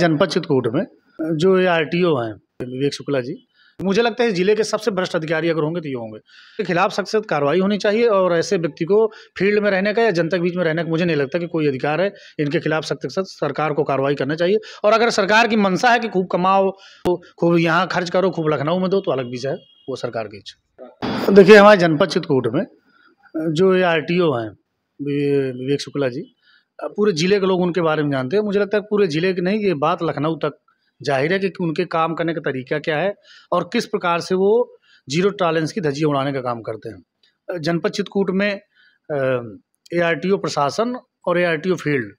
जनपद चित्रकूट में जो ये आरटीओ हैं विवेक शुक्ला जी, मुझे लगता है जिले के सबसे भ्रष्ट अधिकारी अगर होंगे तो ये होंगे। के खिलाफ सख्त कार्रवाई होनी चाहिए और ऐसे व्यक्ति को फील्ड में रहने का या जनता के बीच में रहने का मुझे नहीं लगता कि कोई अधिकार है। इनके खिलाफ सख्त सरकार को कार्रवाई करना चाहिए। और अगर सरकार की मंशा है कि खूब कमाओ, खूब यहाँ खर्च करो, खूब लखनऊ में दो, तो अलग विषय है, वो सरकार की इच्छा। देखिए, हमारे जनपद चित्रकूट में जो ये आरटीओ हैं विवेक शुक्ला जी, पूरे ज़िले के लोग उनके बारे में जानते हैं। मुझे लगता है पूरे ज़िले के नहीं, ये बात लखनऊ तक जाहिर है कि उनके काम करने का तरीका क्या है और किस प्रकार से वो जीरो टॉलरेंस की धज्जियां उड़ाने का काम करते हैं। जनपद चित्रकूट में एआरटीओ प्रशासन और एआरटीओ फील्ड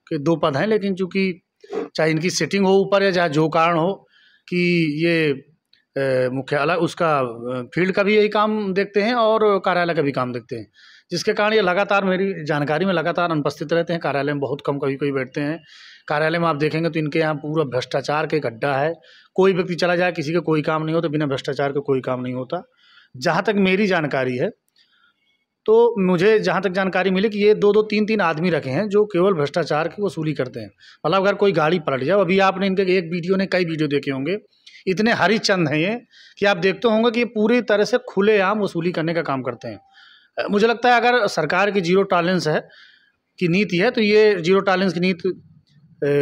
के दो पद हैं, लेकिन चूँकि चाहे इनकी सेटिंग हो ऊपर या चाहे जो कारण हो कि ये मुख्यालय उसका फील्ड का भी यही काम देखते हैं और कार्यालय का भी काम देखते हैं, जिसके कारण ये लगातार मेरी जानकारी में लगातार अनुपस्थित रहते हैं। कार्यालय में बहुत कम कभी बैठते हैं। कार्यालय में आप देखेंगे तो इनके यहाँ पूरा भ्रष्टाचार का गड्ढा है। कोई व्यक्ति चला जाए, किसी का कोई काम नहीं होता, बिना भ्रष्टाचार के कोई काम नहीं होता। जहाँ तक मेरी जानकारी है, तो मुझे जहाँ तक जानकारी मिली कि ये दो तीन आदमी रखे हैं जो केवल भ्रष्टाचार की वसूली करते हैं। मतलब अगर कोई गाड़ी पलट जाए, अभी आपने इनके एक वीडियो ने कई वीडियो देखे होंगे, इतने हरिचंद हैं ये कि आप देखते होंगे कि ये पूरी तरह से खुलेआम वसूली करने का काम करते हैं। मुझे लगता है अगर सरकार की जीरो टॉलरेंस है की नीति है, तो ये जीरो टॉलरेंस की नीति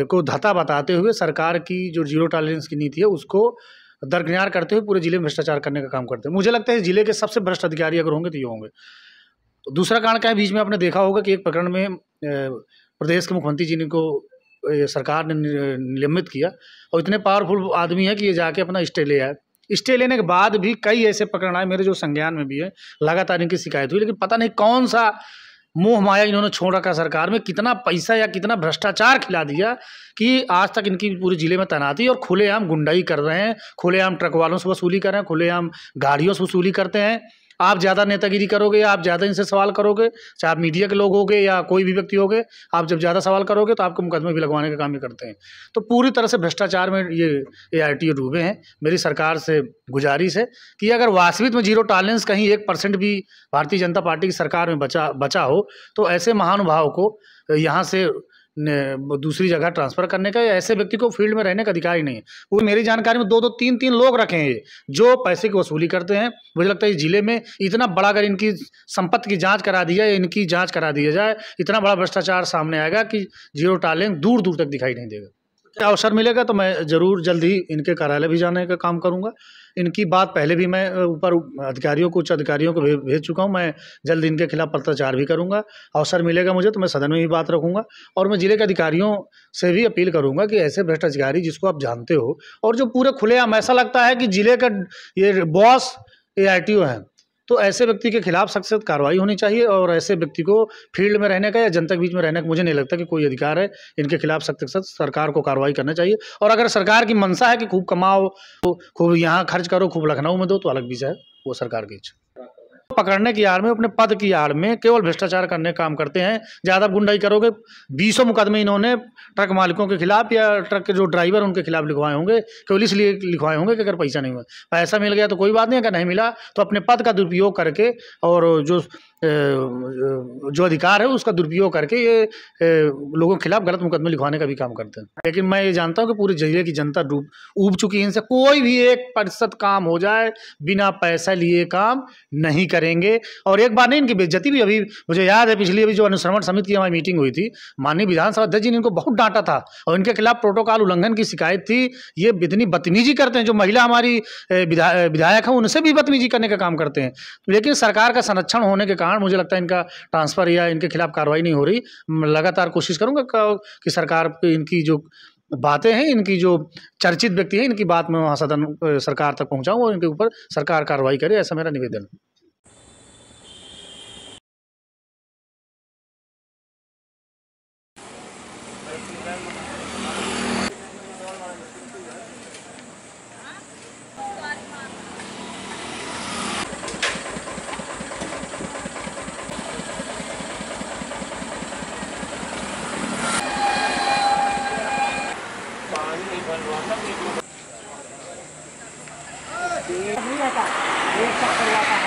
को धता बताते हुए सरकार की जो जीरो टॉलरेंस की नीति है उसको दरकिनार करते हुए पूरे जिले में भ्रष्टाचार करने का काम करते हैं। मुझे लगता है इस जिले के सबसे भ्रष्ट अधिकारी अगर होंगे तो ये होंगे। दूसरा कारण क्या है, बीच में आपने देखा होगा कि एक प्रकरण में प्रदेश के मुख्यमंत्री जी को सरकार ने निलंबित किया और इतने पावरफुल आदमी है कि ये जाके अपना स्टे ले आए। स्टे लेने के बाद भी कई ऐसे प्रकरण आए मेरे जो संज्ञान में भी है, लगातार इनकी शिकायत हुई, लेकिन पता नहीं कौन सा मोह माया इन्होंने छोड़ रखा सरकार में, कितना पैसा या कितना भ्रष्टाचार खिला दिया कि आज तक इनकी पूरे जिले में तैनाती और खुलेआम गुंडाई कर रहे हैं, खुलेआम ट्रक वालों से वसूली कर रहे हैं, खुलेआम गाड़ियों से वसूली करते हैं। आप ज़्यादा नेतागिरी करोगे, आप ज़्यादा इनसे सवाल करोगे, चाहे आप मीडिया के लोग होगे या कोई भी व्यक्ति होगे, आप जब ज़्यादा सवाल करोगे तो आपको मुकदमे भी लगवाने का काम ये करते हैं। तो पूरी तरह से भ्रष्टाचार में ये आरटीओ डूबे हैं। मेरी सरकार से गुजारिश है कि अगर वास्तविक में जीरो टॉलरेंस कहीं 1% भी भारतीय जनता पार्टी की सरकार में बचा हो, तो ऐसे महानुभाव को यहाँ से दूसरी जगह ट्रांसफ़र करने का या ऐसे व्यक्ति को फील्ड में रहने का अधिकार ही नहीं है। वो मेरी जानकारी में दो तीन लोग रखे हैं जो पैसे की वसूली करते हैं। मुझे लगता है इस जिले में इतना बड़ा, अगर इनकी संपत्ति की जांच करा दी जाए, इनकी जांच करा दी जाए, इतना बड़ा भ्रष्टाचार सामने आएगा कि जीरो टॉलरेंस दूर दूर तक दिखाई नहीं देगा। अवसर मिलेगा तो मैं ज़रूर जल्द ही इनके कार्यालय भी जाने का काम करूँगा। इनकी बात पहले भी मैं ऊपर अधिकारियों को, उच्च अधिकारियों को भेज चुका हूँ। मैं जल्द इनके खिलाफ पत्राचार भी करूँगा। अवसर मिलेगा मुझे तो मैं सदन में भी बात रखूँगा और मैं जिले के अधिकारियों से भी अपील करूँगा कि ऐसे भ्रष्ट अधिकारी जिसको आप जानते हो और जो पूरे खुलेआम ऐसा लगता है कि जिले का ये बॉस एआरटीओ है, तो ऐसे व्यक्ति के खिलाफ सख्त कार्रवाई होनी चाहिए और ऐसे व्यक्ति को फील्ड में रहने का या जनता के बीच में रहने का मुझे नहीं लगता कि कोई अधिकार है। इनके खिलाफ सख्त सरकार को कार्रवाई करना चाहिए। और अगर सरकार की मंशा है कि खूब कमाओ, खूब यहाँ खर्च करो, खूब लखनऊ में दो, तो अलग विषय है, वो सरकार की इच्छा। पकड़ने की आड़ में, अपने पद की आड़ में केवल भ्रष्टाचार करने का काम करते हैं। ज़्यादा गुंडाई करोगे, 20 मुकदमे इन्होंने ट्रक मालिकों के खिलाफ या ट्रक के जो ड्राइवर उनके खिलाफ लिखवाए होंगे, केवल इसलिए लिखवाए होंगे कि अगर पैसा नहीं हुआ, पैसा मिल गया तो कोई बात नहीं, अगर नहीं मिला तो अपने पद का दुरुपयोग करके और जो अधिकार है उसका दुरुपयोग करके ये लोगों के खिलाफ गलत मुकदमे लिखवाने का भी काम करते हैं। लेकिन मैं ये जानता हूँ कि पूरे जिले की जनता ऊब चुकी है इनसे। कोई भी 1% काम हो जाए बिना पैसा लिए काम नहीं करेंगे। और एक बार नहीं, इनकी बेइज्जती भी अभी मुझे याद है, पिछली अभी जो अनुश्रवण समिति की हमारी मीटिंग हुई थी, माननीय विधानसभा अध्यक्ष जी ने इनको बहुत डांटा था और इनके खिलाफ प्रोटोकॉल उल्लंघन की शिकायत थी। ये इतनी बदतमीजी करते हैं, जो महिला हमारी विधायक हैं उनसे भी बदतमीजी करने का काम करते हैं। लेकिन सरकार का संरक्षण होने के कारण मुझे लगता है इनका ट्रांसफ़र या इनके खिलाफ कार्रवाई नहीं हो रही। लगातार कोशिश करूंगा कि सरकार पे इनकी जो बातें हैं, इनकी जो चर्चित व्यक्ति हैं, इनकी बात मैं वहाँ सदन सरकार तक पहुँचाऊँ और इनके ऊपर सरकार कार्रवाई करे, ऐसा मेरा निवेदन है। नहीं रहता, एक चक्कर